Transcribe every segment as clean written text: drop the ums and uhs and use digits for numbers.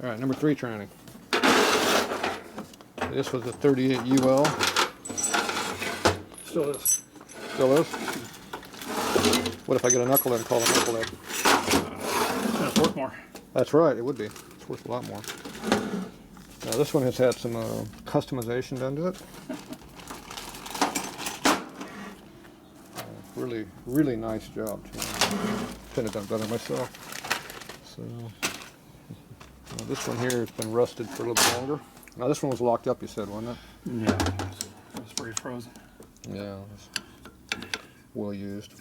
Alright, number 3 tranny. This was a 38 UL. Still is. Still is? What if I get a knucklehead and call it a knucklehead? It's going to work more. That's right, it would be. It's worth a lot more. Now this one has had some customization done to it. Really, really nice job too. Couldn't have done better myself. So this one here has been rusted for a little bit longer. Now this one was locked up, you said, wasn't it? Yeah. It was pretty frozen. Yeah, it's well used.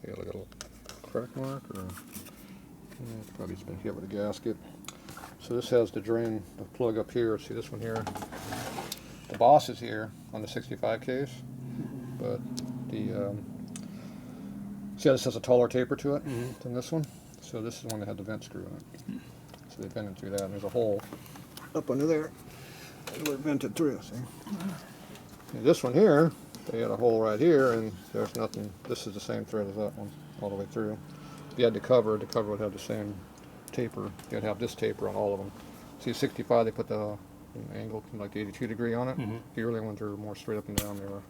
See, look at a little crack mark, or it's probably just been hit with a gasket. So this has the drain, the plug up here. See this one here? The Boss is here on the 65 case, but the see how this has a taller taper to it than this one? So this is the one that had the vent screw in it. So they vented through that, and there's a hole up under there where it vented through. See? And this one here, they had a hole right here, and there's nothing. This is the same thread as that one, all the way through. If you had the cover would have the same taper. You'd have this taper on all of them. See, 65, they put the angle like the 82 degree on it. The earlier ones are more straight up and down. They were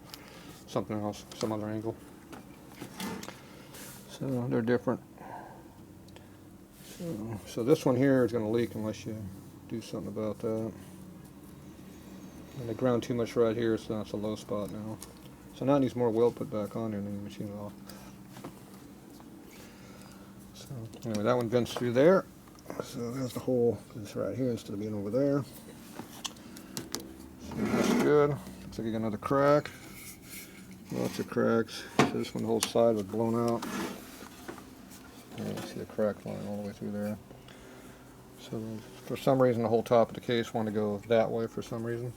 something else, some other angle. So they're different. So this one here is going to leak unless you do something about that. And they ground too much right here, so that's a low spot now. So now it needs more weld put back on there and then you machine it off. So anyway, that one vents through there. So there's the hole. It's right here instead of being over there. So that's good. Looks like you got another crack. Lots of cracks. So this one, the whole side was blown out. Yeah, you see the crack line all the way through there. So for some reason the whole top of the case wanted to go that way for some reason.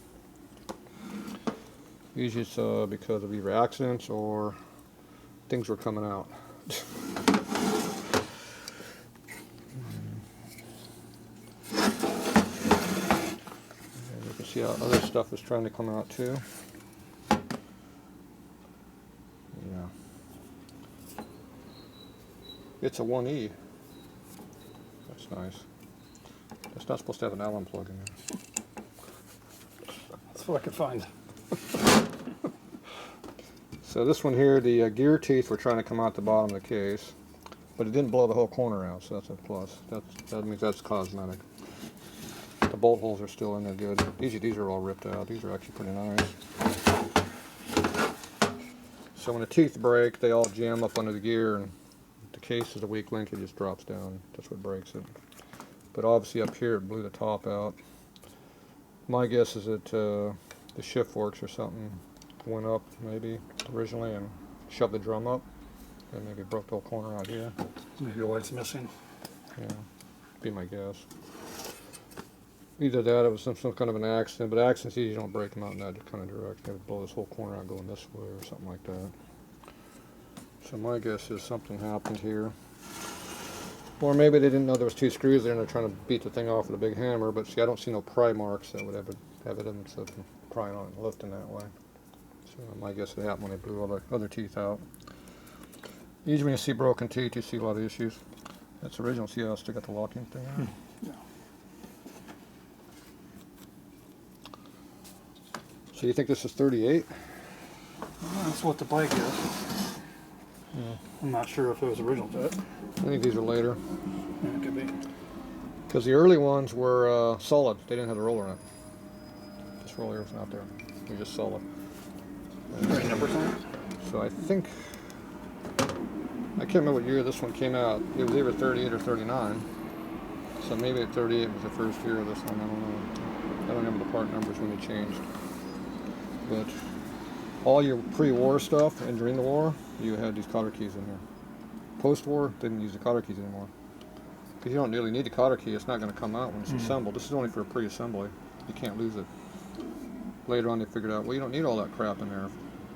Usually it's because of either accidents or things were coming out. And you can see how other stuff is trying to come out too. Yeah. It's a 1E. That's nice. It's not supposed to have an Allen plug in there. That's what I could find. So this one here, the gear teeth were trying to come out the bottom of the case, but it didn't blow the whole corner out, so that's a plus. That means that's cosmetic. The bolt holes are still in there good. These are all ripped out. These are actually pretty nice. So when the teeth break, they all jam up under the gear, and the case is a weak link, it just drops down. That's what breaks it. But obviously up here it blew the top out. My guess is that the shift forks or something went up maybe originally and shoved the drum up and maybe broke the whole corner out here. Maybe the light's missing. Yeah, be my guess. Either that or it was some kind of an accident, but accidents usually don't break them out in that kind of direction. They would blow this whole corner out going this way or something like that. So my guess is something happened here. Or maybe they didn't know there was 2 screws there and they're trying to beat the thing off with a big hammer, but see, I don't see no pry marks that would have evidence of prying on it and lifting that way. So my guess it happened when they blew all the other teeth out. Usually when you see broken teeth, you see a lot of issues. That's original. See how I still got the locking thing on? Yeah. So you think this is 38? Well, that's what the bike is. Yeah. I'm not sure if it was original to it. I think these are later. Yeah, it could be. Because the early ones were solid. They didn't have the roller in it. This roller was not there. They're just solid. Right number sign? So I think, I can't remember what year this one came out. It was either 38 or 39. So maybe 38 was the first year of this one. I don't know. I don't remember the part numbers when they changed. But all your pre-war stuff and during the war, you had these cotter keys in here. Post-war, they didn't use the cotter keys anymore. Because you don't really need the cotter key. It's not going to come out when it's assembled. This is only for pre-assembly. You can't lose it. Later on they figured out, well, you don't need all that crap in there. If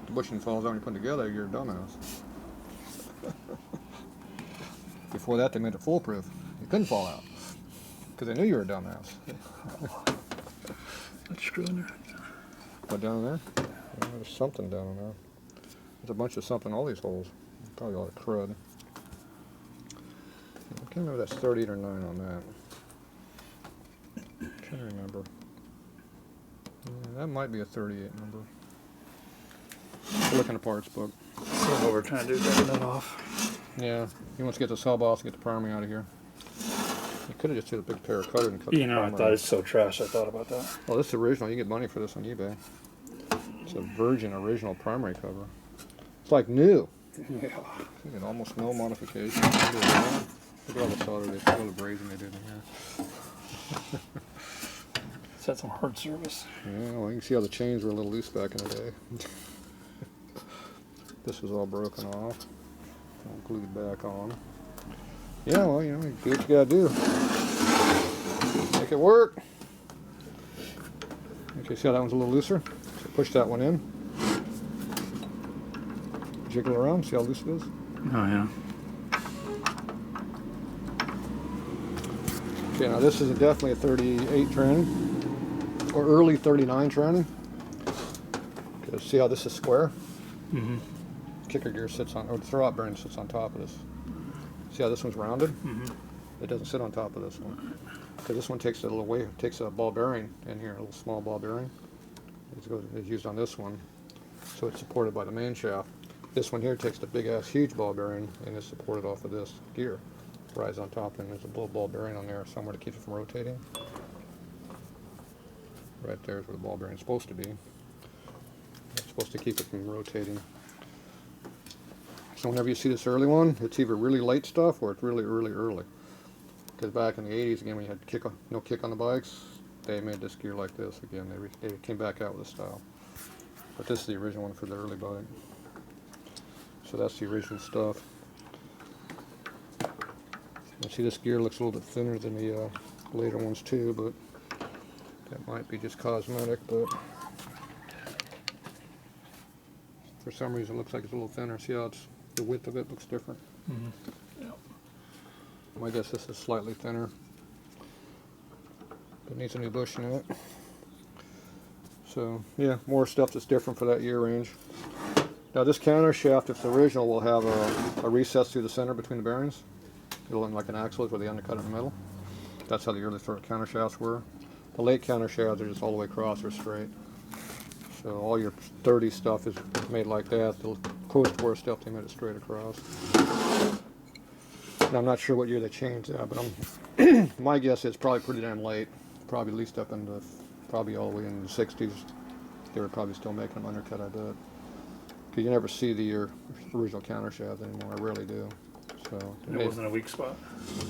the bushing falls out when you put it together, you're a dumbass. Before that, they made it foolproof. You couldn't fall out. Because they knew you were a dumbass. That screw in there. What, down there? Yeah, there's something down in there. There's a bunch of something, all these holes. Probably all the crud. I can't remember if that's 38 or 9 on that. Can't remember. Yeah, that might be a 38 number. Look in the parts book. What we're trying to do is get that off. Yeah, he wants to get the sub off to get the primary out of here. You could have just did a big pair of cutter and cut You the know, I primary. thought it's so trash. I thought about that. Well, this is original. You get money for this on eBay. It's a virgin original primary cover. It's like new. Yeah. You get almost no modification. Look at all the solder they all the brazing they did in here. It's had some hard service. Yeah, well, you can see how the chains were a little loose back in the day. This was all broken off. I'll glue it back on. Yeah, well, you know, you do what you gotta do. Make it work. Okay, see how that one's a little looser? So push that one in. Jiggle around, see how loose it is? Oh, yeah. Okay, now this is definitely a 38 tranny, or early 39 tranny. Okay, see how this is square? Mm-hmm. Kicker gear sits on, or the throwout bearing sits on top of this. See how this one's rounded? Mm-hmm. It doesn't sit on top of this one. Because this one takes a little way, takes a ball bearing in here, a little small ball bearing. It's used on this one, so it's supported by the main shaft. This one here takes the big ass huge ball bearing and is supported off of this gear. Rides on top, and there's a little ball bearing on there somewhere to keep it from rotating. Right there is where the ball bearing is supposed to be. It's supposed to keep it from rotating. So whenever you see this early one, it's either really late stuff or it's really early. Because back in the 80s, again, when you had no kick on the bikes, they made this gear like this again. They came back out with this style. But this is the original one for the early bike. So that's the original stuff. You see this gear looks a little bit thinner than the later ones too, but that might be just cosmetic, but for some reason it looks like it's a little thinner. See how the width of it looks different? Mm-hmm. Yeah. I guess this is slightly thinner. It needs a new bushing in it. So yeah, more stuff that's different for that year range. Now this counter shaft, if it's original, will have a recess through the center between the bearings. It'll look like an axle where they undercut it in the middle. That's how the early sort of counter shafts were. The late counter shafts are just all the way across or straight. So all your 30 stuff is made like that. The post-war stuff, they made it straight across. Now, I'm not sure what year they changed that, but my guess is probably pretty damn late. Probably at least up into, probably all the way in the 60s. They were probably still making them undercut, I bet. Because you never see the original counter shafts anymore. I rarely do. So It wasn't a weak spot.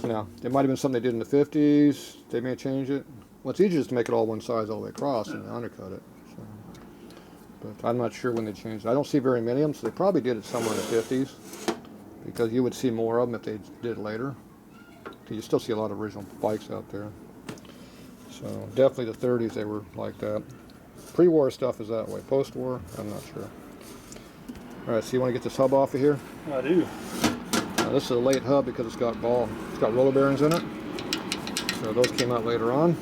no, it might have been something they did in the 50s. They may change it. Well, it's easier just to make it all one size all the way across and undercut it. So, but I'm not sure when they changed it. I don't see very many of them, so they probably did it somewhere in the 50s. Because you would see more of them if they did it later. You still see a lot of original bikes out there. So definitely the 30s they were like that. Pre-war stuff is that way. Post-war, I'm not sure. All right, so you want to get this hub off of here? I do. Now, this is a late hub because it's got roller bearings in it. So those came out later on.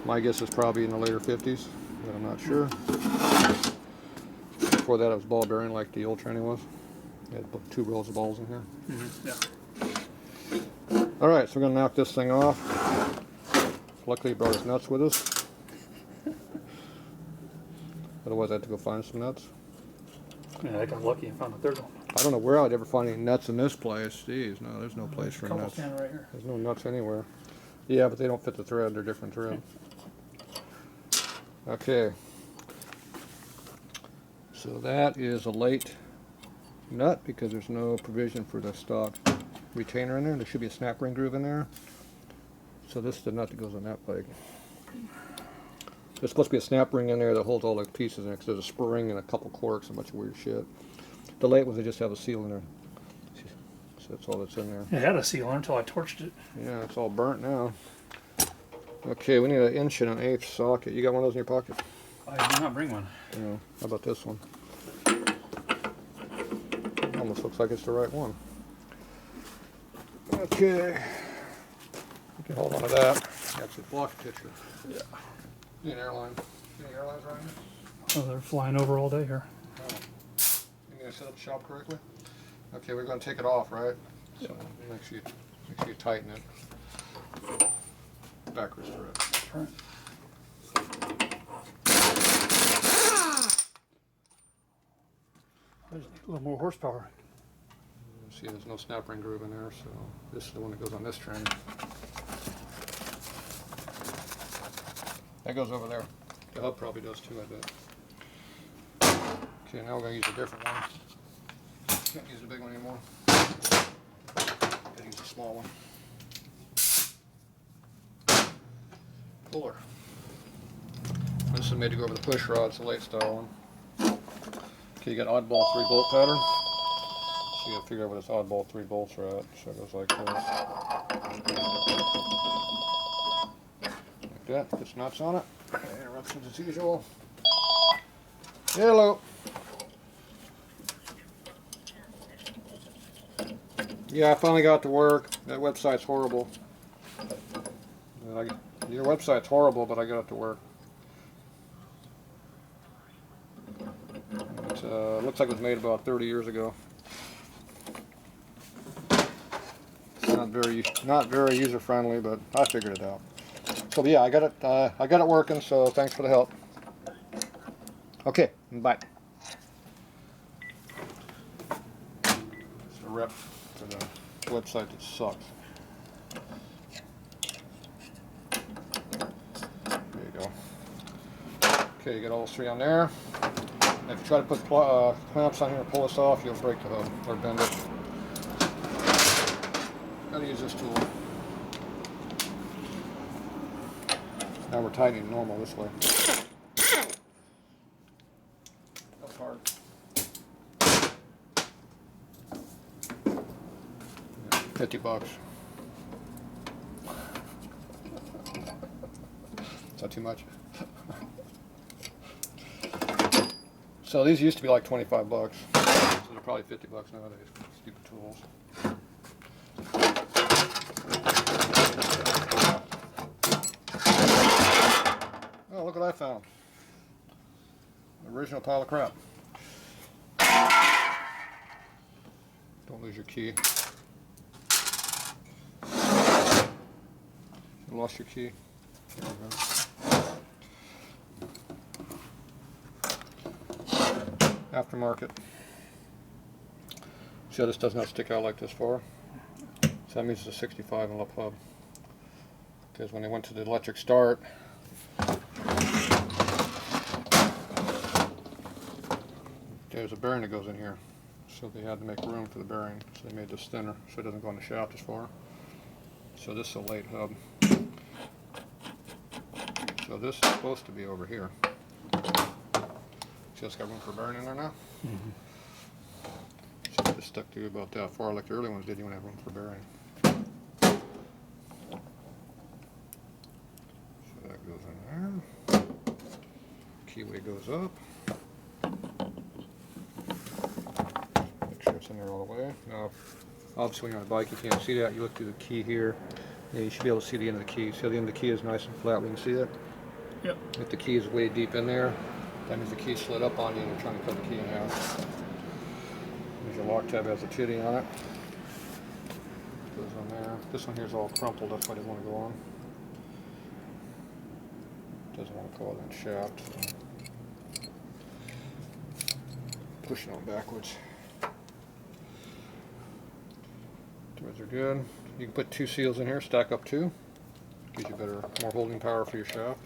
My guess is probably in the later 50s, but I'm not sure. Before that it was ball bearing like the old tranny was. It had 2 rows of balls in here. Mm-hmm. Yeah. All right, so we're gonna knock this thing off. Luckily he brought his nuts with us. Otherwise I had to go find some nuts. Yeah, I got lucky and found a third one. I don't know where I'd ever find any nuts in this place. Jeez, no, there's no place for nuts. Stand right here. There's no nuts anywhere. Yeah, but they don't fit the thread. They're different thread. Okay. So that is a late nut because there's no provision for the stock retainer in there. There should be a snap ring groove in there. So this is the nut that goes on that bike. There's supposed to be a snap ring in there that holds all the pieces in it because there's a spring and a couple corks and a bunch of weird shit. The late ones, they just have a seal in there. So that's all that's in there. It had a seal on until I torched it. Yeah, it's all burnt now. Okay, we need an 1 1/8 socket. You got one of those in your pocket? I did not bring one. Yeah. How about this one? Almost looks like it's the right one. Okay. You can hold on to that. That's a block picture. Yeah. Need an airline. Any airlines right now? Oh, they're flying over all day here. Oh. You gonna set up shop correctly? Okay, we're gonna take it off, right? Yep. So make sure you tighten it. backwards thread. That's right. I just need a little more horsepower. See, there's no snap ring groove in there, so this is the one that goes on this trim. That goes over there. The hub probably does too, I bet. Okay, now we're going to use a different one. Can't use the big one anymore. Gotta use the small one. Puller. This is made to go over the push rod, it's a late style one. Okay, you got oddball 3-bolt pattern. So you gotta figure out where this oddball 3 bolts are at. So it goes like this. Like that, puts nuts on it. Interruptions as usual. Hello. Yeah, I finally got to work. That website's horrible. Your website's horrible, but I got it to work. It looks like it was made about 30 years ago. It's not very user friendly, but I figured it out. So yeah, I got it working. So thanks for the help. Okay, bye. It's a rep for the website that sucks. There you go. Okay, you got all 3 on there. And if you try to put clamps on here and pull this off, you'll break the hub or bend it. Gotta use this tool. Now we're tightening normal this way. That's hard. Yeah, $50. Is that too much? So these used to be like $25. So they're probably $50 nowadays. Stupid tools. Oh, look what I found. The original pile of crap. Don't lose your key. You lost your key. There we go. Aftermarket. See how this does not stick out like this far? So that means it's a 65 and up hub. Because when they went to the electric start, there's a bearing that goes in here. So they had to make room for the bearing. So they made this thinner so it doesn't go in the shaft as far. So this is a late hub. So this is supposed to be over here. See, it's got room for bearing in there now? Mm-hmm. So it just stuck to about that far like the early ones did. You want to have room for bearing. So that goes in there. Keyway goes up. Make sure it's in there all the way. Now, obviously when you're on a bike you can't see that. You look through the key here. Yeah, you should be able to see the end of the key. See how the end of the key is nice and flat? We can see that? Yep. If the key is way deep in there, that means the key slid up on you and you're trying to cut the key in half. There's your lock tab, has a titty on it. Goes on there. This one here is all crumpled, that's why I didn't want to go on. Doesn't want to call it in shaft. So. Push it on backwards. Threads are good. You can put 2 seals in here, stack up 2. Gives you better, more holding power for your shaft.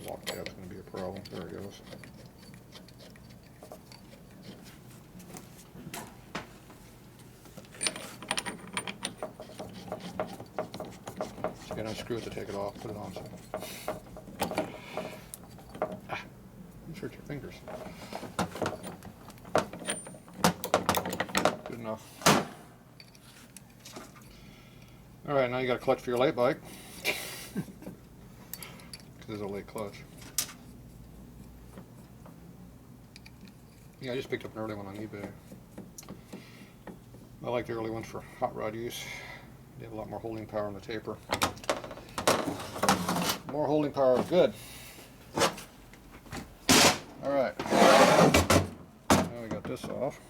Lock tab's going to be a problem. There it goes. So you got to unscrew it to take it off. Put it on. So. Ah, you hurt your fingers. Good enough. Alright, now you got a clutch for your late bike. There's a late clutch. Yeah, I just picked up an early one on eBay. I like the early ones for hot rod use. They have a lot more holding power on the taper. More holding power is good. Alright. Now we got this off.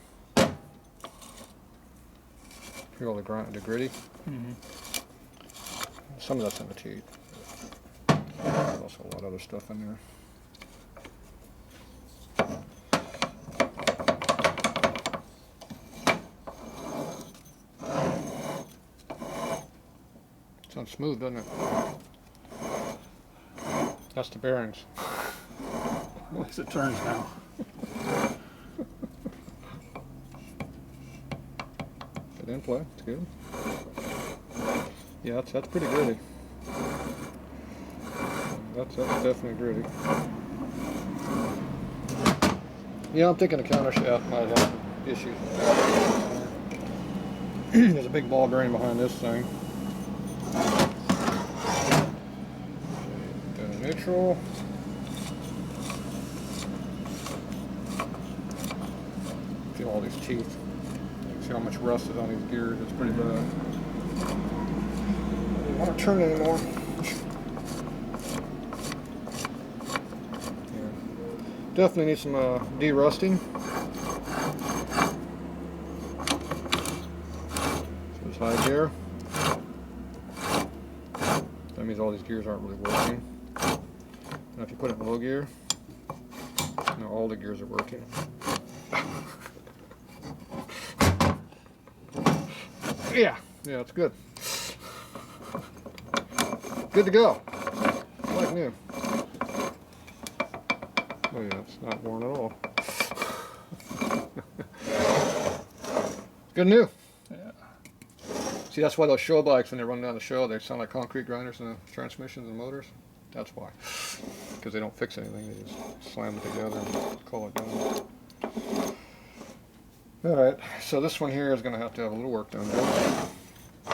Feel the gritty. Mm-hmm. Some of that's in the teeth. There's also a lot of other stuff in there. Sounds smooth, doesn't it? That's the bearings. At least it turns now. Good inplay. It's good. Yeah, that's pretty gritty. That's definitely gritty. Yeah, I'm thinking the counter shaft might have issues. There's a big ball bearing behind this thing. Then neutral. Feel all these teeth. See how much rust is on these gears. It's pretty bad. I don't want to turn anymore. Yeah. Definitely need some de-rusting. So it's high gear. That means all these gears aren't really working. Now if you put it in low gear, now all the gears are working. Yeah, it's good. Good to go. Like new. Oh yeah, it's not worn at all. Good new. Yeah. See, that's why those show bikes, when they run down the show, they sound like concrete grinders in the transmissions and motors. That's why. Because they don't fix anything, they just slam it together and call it done. Alright, so this one here is going to have a little work done to it.